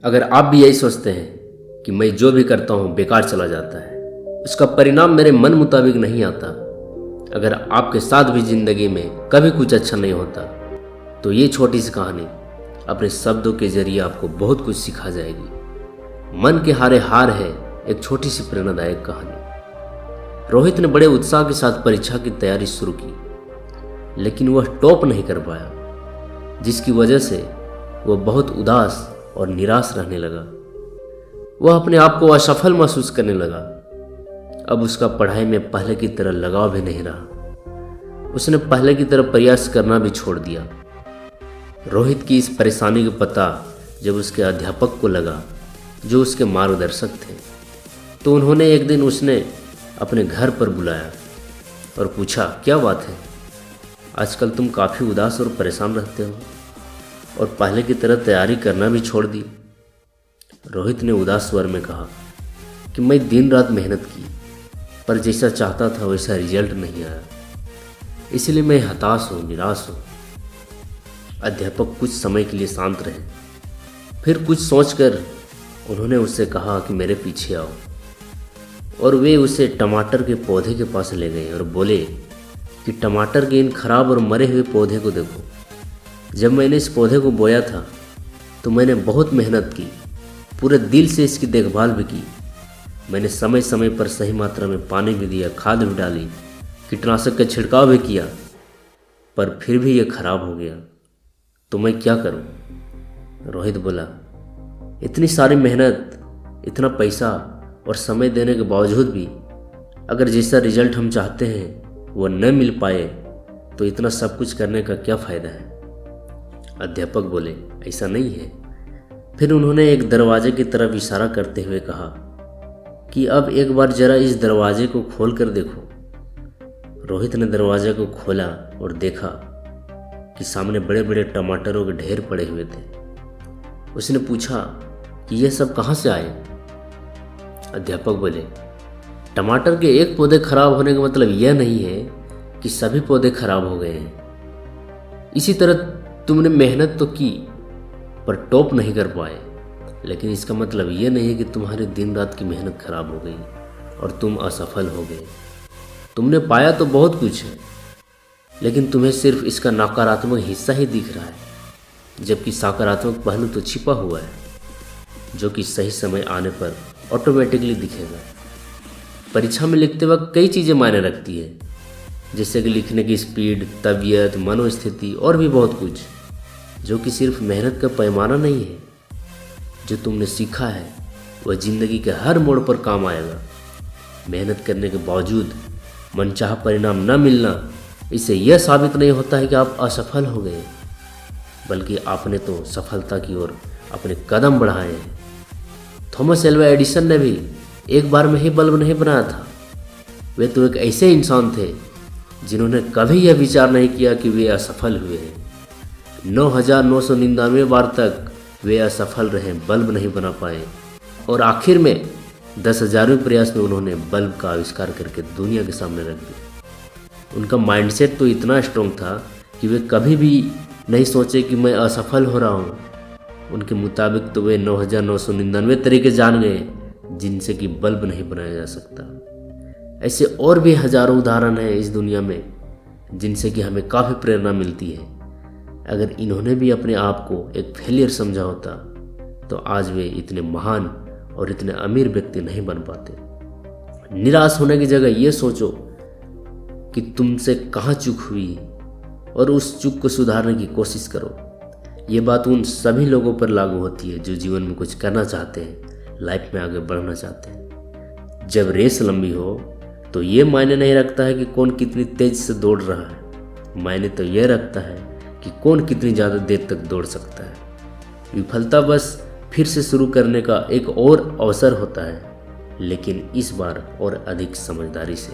अगर आप भी यही सोचते हैं कि मैं जो भी करता हूँ बेकार चला जाता है, उसका परिणाम मेरे मन मुताबिक नहीं आता, अगर आपके साथ भी ज़िंदगी में कभी कुछ अच्छा नहीं होता, तो ये छोटी सी कहानी अपने शब्दों के जरिए आपको बहुत कुछ सिखा जाएगी। मन के हारे हार है एक छोटी सी प्रेरणादायक कहानी। रोहित ने बड़े उत्साह के साथ परीक्षा की तैयारी शुरू की, लेकिन वह टॉप नहीं कर पाया, जिसकी वजह से वह बहुत उदास और निराश रहने लगा। वह अपने आप को असफल महसूस करने लगा। अब उसका पढ़ाई में पहले की तरह लगाव भी नहीं रहा। उसने पहले की तरह प्रयास करना भी छोड़ दिया। रोहित की इस परेशानी का पता जब उसके अध्यापक को लगा, जो उसके मार्गदर्शक थे, तो उन्होंने एक दिन उसने अपने घर पर बुलाया और पूछा, क्या बात है, आजकल तुम काफ़ी उदास और परेशान रहते हो और पहले की तरह तैयारी करना भी छोड़ दी। रोहित ने उदास स्वर में कहा कि मैं दिन रात मेहनत की, पर जैसा चाहता था वैसा रिजल्ट नहीं आया, इसलिए मैं हताश हूँ, निराश हूँ। अध्यापक कुछ समय के लिए शांत रहे, फिर कुछ सोचकर उन्होंने उससे कहा कि मेरे पीछे आओ, और वे उसे टमाटर के पौधे के पास ले गए और बोले कि टमाटर के इन खराब और मरे हुए पौधे को देखो। जब मैंने इस पौधे को बोया था तो मैंने बहुत मेहनत की, पूरे दिल से इसकी देखभाल भी की। मैंने समय समय पर सही मात्रा में पानी भी दिया, खाद भी डाली, कीटनाशक का छिड़काव भी किया, पर फिर भी ये खराब हो गया, तो मैं क्या करूं? रोहित बोला, इतनी सारी मेहनत, इतना पैसा और समय देने के बावजूद भी अगर जैसा रिजल्ट हम चाहते हैं वो न मिल पाए, तो इतना सब कुछ करने का क्या फ़ायदा है? अध्यापक बोले, ऐसा नहीं है। फिर उन्होंने एक दरवाजे की तरफ इशारा करते हुए कहा कि अब एक बार जरा इस दरवाजे को खोल कर देखो। रोहित ने दरवाजे को खोला और देखा कि सामने बड़े बड़े टमाटरों के ढेर पड़े हुए थे। उसने पूछा कि ये सब कहाँ से आए? अध्यापक बोले, टमाटर के एक पौधे खराब होने का मतलब यह नहीं है कि सभी पौधे खराब हो गए हैं। इसी तरह तुमने मेहनत तो की पर टॉप नहीं कर पाए, लेकिन इसका मतलब ये नहीं है कि तुम्हारी दिन रात की मेहनत खराब हो गई और तुम असफल हो गए। तुमने पाया तो बहुत कुछ है, लेकिन तुम्हें सिर्फ इसका नकारात्मक हिस्सा ही दिख रहा है, जबकि सकारात्मक पहलू तो छिपा हुआ है, जो कि सही समय आने पर ऑटोमेटिकली दिखेगा। परीक्षा में लिखते वक्त कई चीज़ें मायने रखती है, जैसे कि लिखने की स्पीड, तबीयत, मनोस्थिति और भी बहुत कुछ, जो कि सिर्फ मेहनत का पैमाना नहीं है। जो तुमने सीखा है वह ज़िंदगी के हर मोड़ पर काम आएगा। मेहनत करने के बावजूद मनचाहा परिणाम न मिलना, इससे यह साबित नहीं होता है कि आप असफल हो गए, बल्कि आपने तो सफलता की ओर अपने कदम बढ़ाए हैं। थॉमस एल्वा एडिसन ने भी एक बार में ही बल्ब नहीं बनाया था। वे तो एक ऐसे इंसान थे जिन्होंने कभी यह विचार नहीं किया कि वे असफल हुए हैं। 9,999 बार तक वे असफल रहे, बल्ब नहीं बना पाए, और आखिर में 10,000वें प्रयास में उन्होंने बल्ब का आविष्कार करके दुनिया के सामने रख दिया। उनका माइंडसेट तो इतना स्ट्रॉन्ग था कि वे कभी भी नहीं सोचे कि मैं असफल हो रहा हूँ। उनके मुताबिक तो वे 9,999 तरीके जान गए जिनसे कि बल्ब नहीं बनाया जा सकता। ऐसे और भी हजारों उदाहरण हैं इस दुनिया में, जिनसे कि हमें काफ़ी प्रेरणा मिलती है। अगर इन्होंने भी अपने आप को एक फेलियर समझा होता, तो आज वे इतने महान और इतने अमीर व्यक्ति नहीं बन पाते। निराश होने की जगह ये सोचो कि तुमसे कहाँ चूक हुई और उस चूक को सुधारने की कोशिश करो। ये बात उन सभी लोगों पर लागू होती है जो जीवन में कुछ करना चाहते हैं, लाइफ में आगे बढ़ना चाहते हैं। जब रेस लंबी हो तो ये मायने नहीं रखता है कि कौन कितनी तेज से दौड़ रहा है, मायने तो यह रखता है कि कौन कितनी ज़्यादा देर तक दौड़ सकता है। विफलता बस फिर से शुरू करने का एक और अवसर होता है, लेकिन इस बार और अधिक समझदारी से।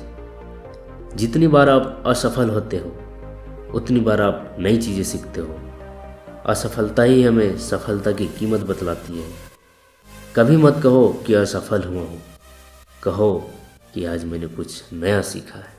जितनी बार आप असफल होते हो, उतनी बार आप नई चीज़ें सीखते हो। असफलता ही हमें सफलता की कीमत बतलाती है। कभी मत कहो कि असफल हुआ हूँ, कहो कि आज मैंने कुछ नया सीखा है।